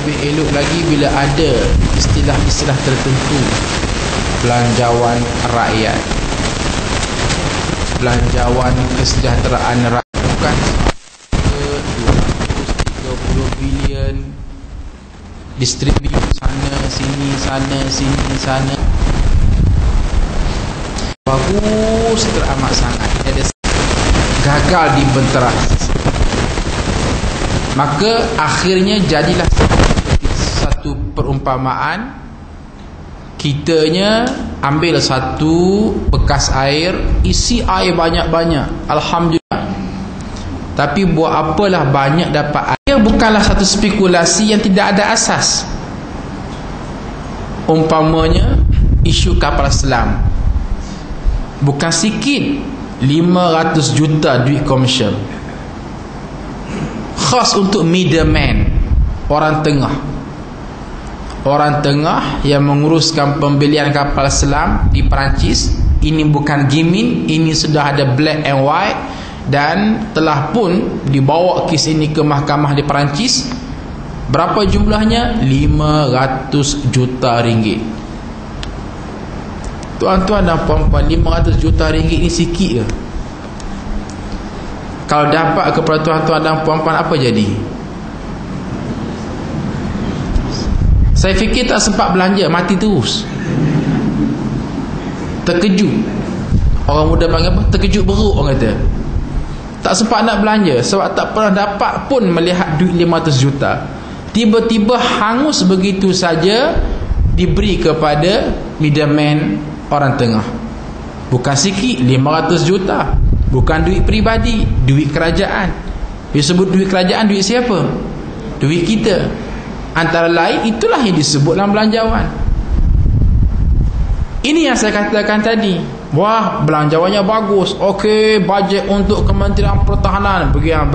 lebih elok lagi bila ada istilah-istilah tertentu. Belanjawan rakyat, belanjawan kesejahteraan rakyat, bukan 230 bilion distribute sana sini, sana sini, sana. Bagus teramat sangat, ada gagal dibentera. Maka akhirnya jadilah satu perumpamaan. Kitanya ambil satu bekas air, isi air banyak-banyak, alhamdulillah. Tapi buat apalah banyak dapat air? Bukanlah satu spekulasi yang tidak ada asas. Umpamanya isu kapal selam, bukan sikit, 500 juta duit komersial, khas untuk middleman, orang tengah. Orang tengah yang menguruskan pembelian kapal selam di Perancis. Ini bukan gimmick, ini sudah ada black and white, dan telah pun dibawa kes ini ke mahkamah di Perancis. Berapa jumlahnya? 500 juta ringgit. Tuan-tuan dan puan-puan, 500 juta ringgit ni sikit ke? Kalau dapat kepada tuan-tuan dan puan-puan, apa jadi? Saya fikir tak sempat belanja, mati terus. Terkejut. Orang muda panggil apa? Terkejut beruk, orang kata. Tak sempat nak belanja sebab tak pernah dapat pun melihat duit 500 juta. Tiba-tiba hangus begitu saja diberi kepada middleman, orang tengah. Bukan sikit, 500 juta. Bukan duit peribadi, duit kerajaan. Dia sebut duit kerajaan, duit siapa? Duit kita. Antara lain, itulah yang disebut dalam belanjawan. Ini yang saya katakan tadi. Wah, belanjawannya bagus. Okey, bajet untuk Kementerian Pertahanan, bagian.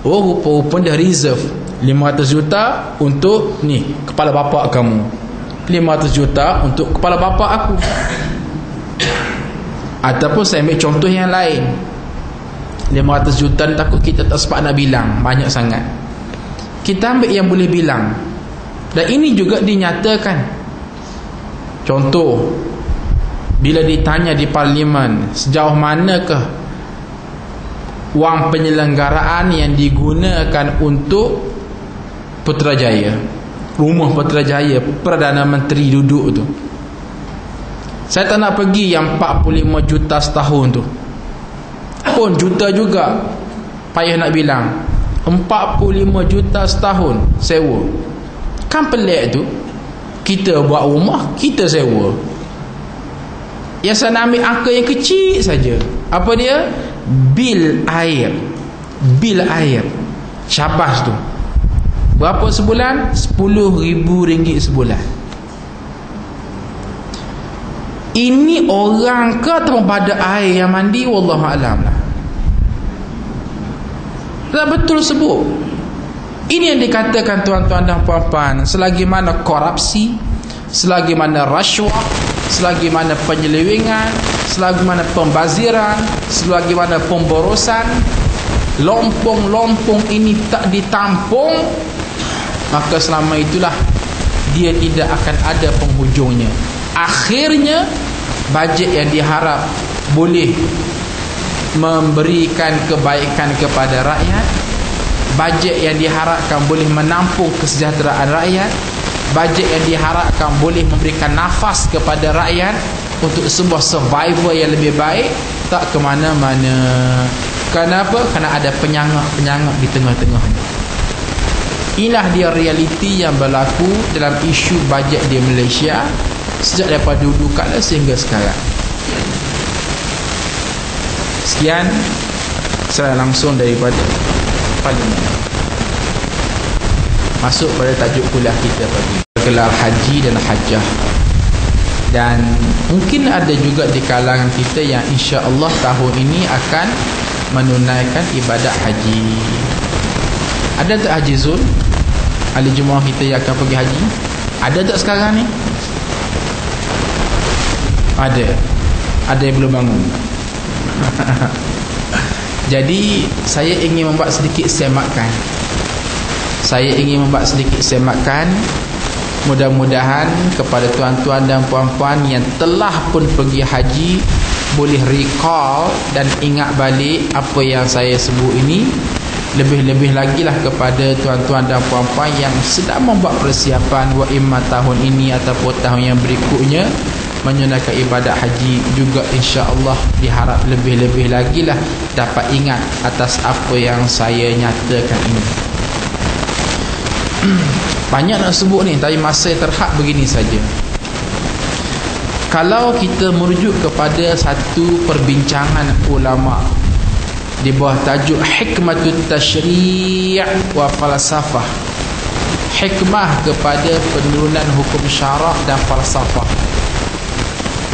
Oh, rupa-rupa dah reserve 500 juta untuk ni, kepala bapa kamu, 500 juta untuk kepala bapa aku. Ataupun saya ambil contoh yang lain, 500 juta ni takut kita tak sempat nak bilang, banyak sangat. Kita ambil yang boleh bilang. Dan ini juga dinyatakan. Contoh, bila ditanya di parlimen, sejauh manakah wang penyelenggaraan yang digunakan untuk Putrajaya, rumah Putrajaya, Perdana Menteri duduk tu. Saya tak nak pergi yang 45 juta setahun tu, pun juta juga, payah nak bilang. 45 juta setahun sewa. Kan pelik tu. Kita buat rumah, kita sewa. Yang saya nak ambil angka yang kecil saja. Apa dia? Bil air. Bil air Syabas tu. Berapa sebulan? RM10,000 sebulan. Ini orang ke atau pada air yang mandi? Wallahualam lah. Tak betul sebut. Ini yang dikatakan tuan-tuan dan puan-puan, selagi mana korupsi, selagi mana rasuah, selagi mana penyelewengan, selagi mana pembaziran, selagi mana pemborosan, lompong-lompong ini tak ditampung, maka selama itulah dia tidak akan ada penghujungnya. Akhirnya bajet yang diharap boleh memberikan kebaikan kepada rakyat, bajet yang diharapkan boleh menampung kesejahteraan rakyat, bajet yang diharapkan boleh memberikan nafas kepada rakyat untuk sebuah survival yang lebih baik, tak ke mana-mana. Kenapa? Kerana ada penyangak-penyangak di tengah-tengahnya. Inilah dia realiti yang berlaku dalam isu bajet di Malaysia sejak daripada dulu kala sehingga sekarang. Sekian secara langsung daripada Parlimen. Masuk pada tajuk kuliah kita pagi, gelar haji dan hajjah. Dan mungkin ada juga di kalangan kita yang insya-Allah tahun ini akan menunaikan ibadat haji. Ada tak Haji Zul? Ahli jemaah kita yang akan pergi haji? Ada tak sekarang ni? Ada. Ada yang belum bangun. Jadi saya ingin membuat sedikit semakan. saya ingin membuat sedikit semakan. Mudah-mudahan kepada tuan-tuan dan puan-puan yang telah pun pergi haji boleh recall dan ingat balik apa yang saya sebut ini. Lebih-lebih lagi lah kepada tuan-tuan dan puan-puan yang sedang membuat persiapan wa imma tahun ini ataupun tahun yang berikutnya menunaikan ibadat haji juga, insya-Allah diharap lebih-lebih lagi lah dapat ingat atas apa yang saya nyatakan ini. Banyak nak sebut ni, tapi masa terhad begini saja. Kalau kita merujuk kepada satu perbincangan ulama di bawah tajuk hikmatut tasyri' wa falsafah, hikmah kepada penurunan hukum syarak dan falsafah,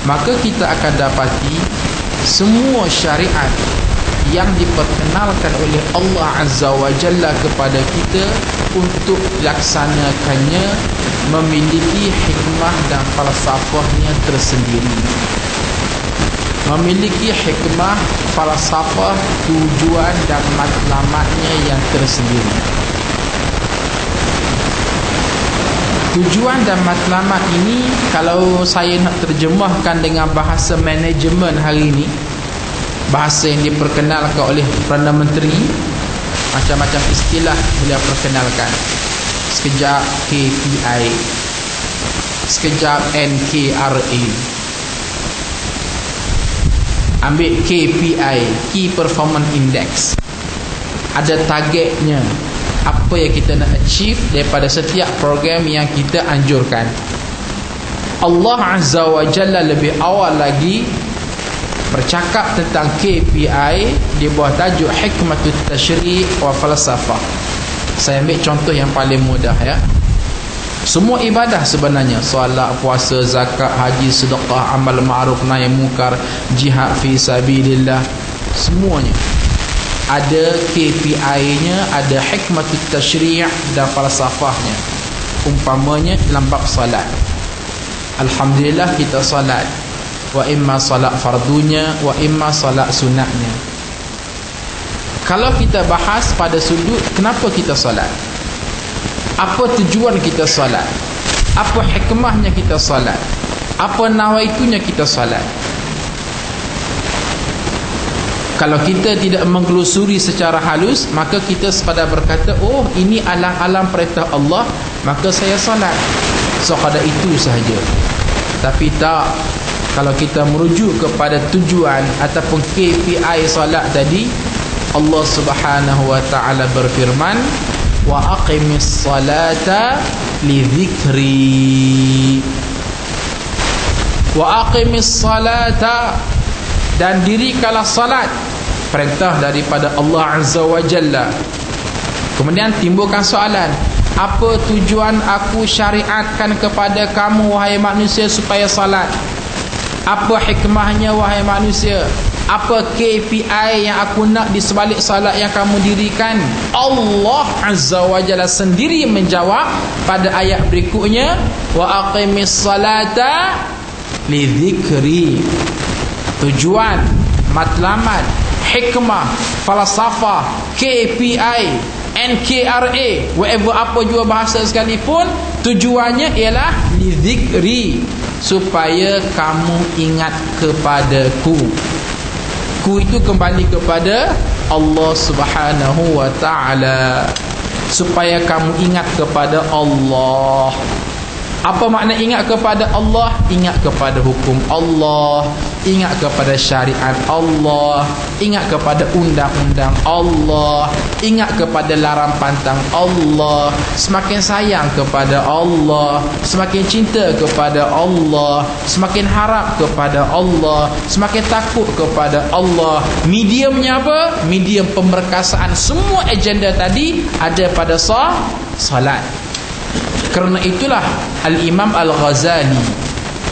maka kita akan dapati semua syariat yang diperkenalkan oleh Allah Azza wa Jalla kepada kita untuk laksanakannya memiliki hikmah dan falsafahnya tersendiri, memiliki hikmah, falsafah, tujuan dan matlamatnya yang tersendiri. Tujuan dan matlamat ini kalau saya nak terjemahkan dengan bahasa manajemen hari ini, bahasa yang diperkenalkan oleh Perdana Menteri, macam-macam istilah beliau perkenalkan. Sekejap KPI, sekejap NKRA. Ambil KPI, Key Performance Index, ada targetnya, apa yang kita nak achieve daripada setiap program yang kita anjurkan. Allah Azza wa Jalla lebih awal lagi bercakap tentang KPI di bawah tajuk hikmatut tasyri' wa falsafah. Saya ambil contoh yang paling mudah ya. Semua ibadah sebenarnya, solat, puasa, zakat, haji, sedekah, amal ma'ruf, nahi munkar, jihad fi sabilillah, semuanya ada KPI-nya, ada hikmatut tasyri' dan falsafahnya. Umpamanya dalam bab salat, alhamdulillah kita salat, wa imma salat fardunya, wa imma salat sunatnya. Kalau kita bahas pada sudut kenapa kita salat, apa tujuan kita salat, apa hikmahnya kita salat, apa nawaitunya kita salat, kalau kita tidak menggelusuri secara halus, maka kita sekadar berkata, oh ini alam-alam perintah Allah, maka saya salat, sekadar itu sahaja. Tapi tak, kalau kita merujuk kepada tujuan ataupun KPI salat tadi, Allah Subhanahu wa ta'ala berfirman, wa aqimis salata li dhikri, wa aqimis salata, dan dirikanlah salat, perintah daripada Allah Azza wa Jalla. Kemudian timbulkan soalan, apa tujuan aku syariatkan kepada kamu wahai manusia supaya salat? Apa hikmahnya wahai manusia? Apa KPI yang aku nak di sebalik salat yang kamu dirikan? Allah Azza wa Jalla sendiri menjawab pada ayat berikutnya, wa aqimis salata li dhikri. Tujuan, matlamat, hikmah, falsafah, KPI, NKRA, whatever apa jua bahasa sekalipun, tujuannya ialah li dhikri, supaya kamu ingat kepadaku. Ku itu kembali kepada Allah Subhanahu wa ta'ala, supaya kamu ingat kepada Allah. Apa makna ingat kepada Allah? Ingat kepada hukum Allah, ingat kepada syariat Allah, ingat kepada undang-undang Allah, ingat kepada larang pantang Allah, semakin sayang kepada Allah, semakin cinta kepada Allah, semakin harap kepada Allah, semakin takut kepada Allah. Mediumnya apa? Medium pemberkasaan semua agenda tadi ada pada salat. Kerana itulah Al-Imam Al-Ghazali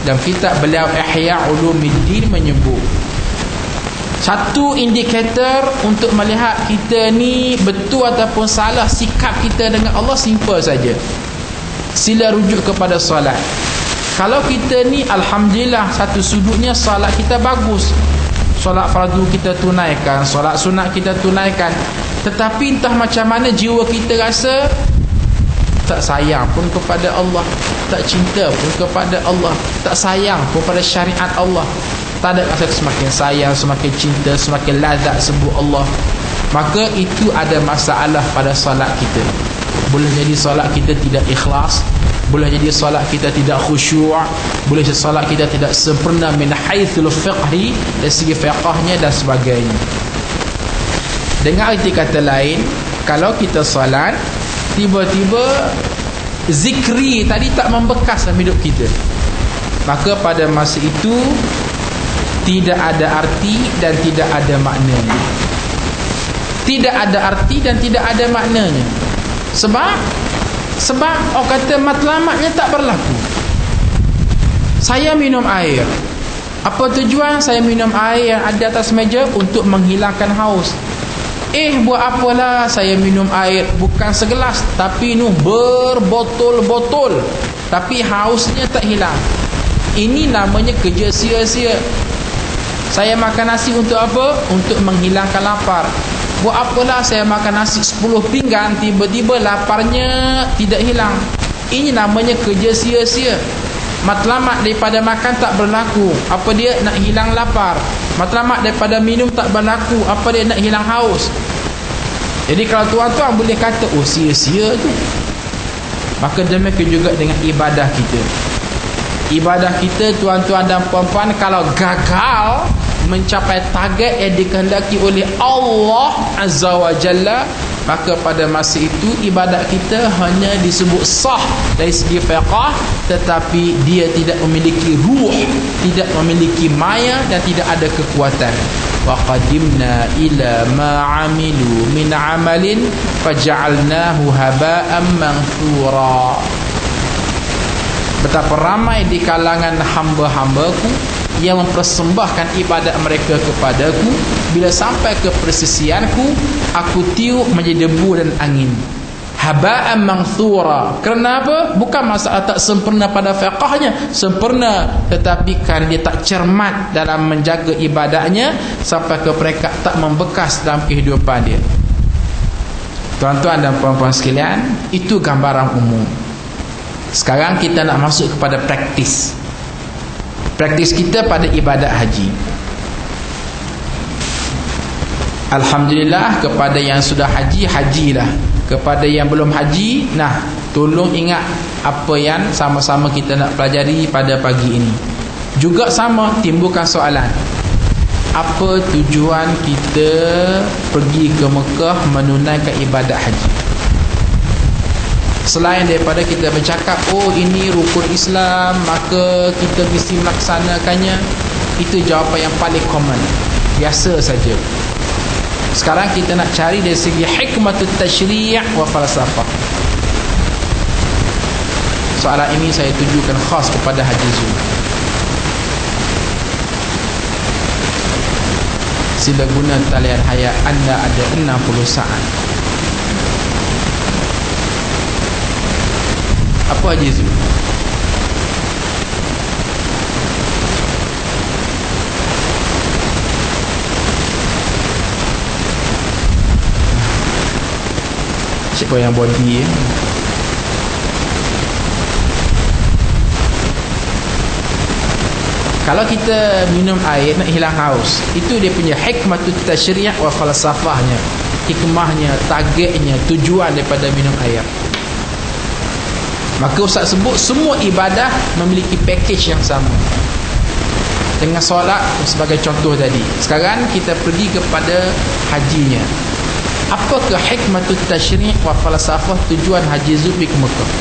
dalam kitab beliau Ihya Ulumuddin menyebut, satu indikator untuk melihat kita ni betul ataupun salah sikap kita dengan Allah simple saja. Sila rujuk kepada solat. Kalau kita ni alhamdulillah satu sudutnya solat kita bagus, solat fardu kita tunaikan, solat sunat kita tunaikan, tetapi entah macam mana jiwa kita rasa tak sayang pun kepada Allah, tak cinta pun kepada Allah, tak sayang pun pada syariat Allah, tak ada rasa semakin sayang, semakin cinta, semakin lazat sebut Allah, maka itu ada masalah pada solat kita. Boleh jadi solat kita tidak ikhlas, boleh jadi solat kita tidak khusyuk, boleh jadi solat kita tidak sempurna min haitsul fiqhi, dari segi fiqahnya dan sebagainya. Dengan arti kata lain, kalau kita solat tiba-tiba zikri tadi tak membekas dalam hidup kita, maka pada masa itu tidak ada arti dan tidak ada maknanya. Tidak ada arti dan tidak ada maknanya. Sebab orang kata matlamatnya tak berlaku. Saya minum air. Apa tujuan saya minum air yang ada atas meja? Untuk menghilangkan haus. Buat apalah saya minum air bukan segelas, tapi berbotol-botol, tapi hausnya tak hilang. Ini namanya kerja sia-sia. Saya makan nasi untuk apa? Untuk menghilangkan lapar. Buat apalah saya makan nasi 10 pinggan, tiba-tiba laparnya tidak hilang. Ini namanya kerja sia-sia. Matlamat daripada makan tak berlaku. Apa dia? Nak hilang lapar. Matlamat daripada minum tak berlaku. Apa dia? Nak hilang haus. Jadi kalau tuan-tuan boleh kata, oh sia-sia tu, maka demikian juga dengan ibadah kita. Ibadah kita tuan-tuan dan puan-puan, kalau gagal mencapai target yang dikehendaki oleh Allah Azza wa Jalla, maka pada masa itu ibadat kita hanya disebut sah dari segi fiqh, tetapi dia tidak memiliki ruh, tidak memiliki maya dan tidak ada kekuatan. Wa qadimna ila ma amilu min amalin faja'alnahu haba'an manthura. Betapa ramai di kalangan hamba-hambaku yang mempersembahkan ibadat mereka kepadaku, bila sampai ke persisianku, aku tiup menjadi debu dan angin. Haba'an manthura. Kenapa? Bukan masalah tak sempurna pada fiqahnya, sempurna, tetapi kan dia tak cermat dalam menjaga ibadahnya, sampai ke mereka tak membekas dalam kehidupan dia. Tuan-tuan dan puan-puan sekalian, itu gambaran umum. Sekarang kita nak masuk kepada praktis. Praktis kita pada ibadat haji. Alhamdulillah, kepada yang sudah haji, hajilah. Kepada yang belum haji, nah, tolong ingat apa yang sama-sama kita nak pelajari pada pagi ini. Juga sama, timbulkan soalan. Apa tujuan kita pergi ke Mekah menunaikan ibadat haji? Selain daripada kita bercakap, oh ini rukun Islam, maka kita mesti melaksanakannya, itu jawapan yang paling common, biasa saja. Sekarang kita nak cari dari segi hikmatut tasyri' wa falsafah. Soalan ini saya tujukan khas kepada Haji Zul. Sila guna talian hayat anda ada 60 saat. Apa Haji Zul? Siapa yang body ya? Kalau kita minum air nak hilang haus, itu dia punya hikmatut tasyri' wa falsafahnya, hikmahnya, targetnya, tujuan daripada minum air. Maka Ustaz sebut semua ibadah memiliki package yang sama. Dengan solat sebagai contoh tadi. Sekarang kita pergi kepada hajinya. Apakah hikmatut tasyri' wa falsafah tujuan Haji Zul ke Mekah?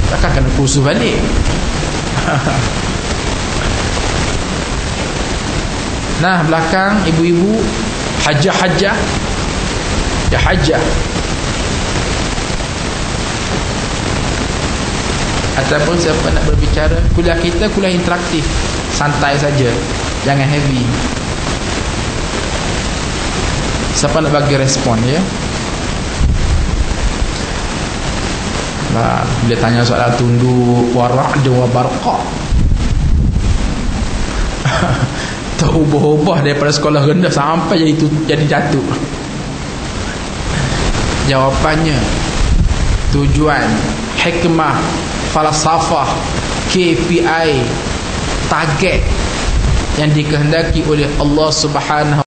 Takkan kena kursus balik. Nah, belakang ibu-ibu hajah-hajah, ya hajah, ataupun siapa nak berbicara, kuliah kita kuliah interaktif, santai saja, jangan heavy. Siapa nak bagi respon ya? Nah, bila tanya soalan tunduk wara'd wa barqa, terubah-ubah daripada sekolah rendah sampai jadi jatuh. Jawapannya, tujuan, hikmah, falsafah, KPI, target yang dikehendaki oleh Allah Subhanahu